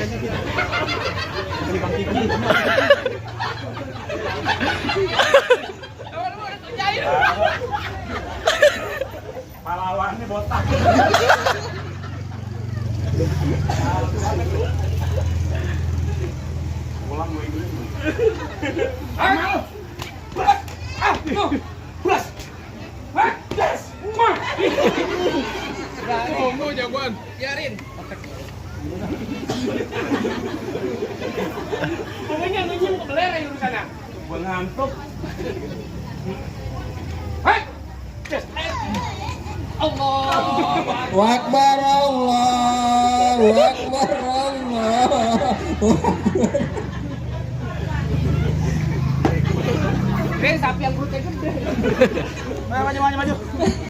Bang Kiki. Pahlawannya botak. Pulang gue ini. Ayo. Plus. Yes. Ngomong jagoan, biarin. Pokoknya nunjuk ke beler yang sana. Gua ngantuk. Hai. Yes. Allah. Akbar Allah. Akbar Allah. Sapi yang perutnya gede. Maju.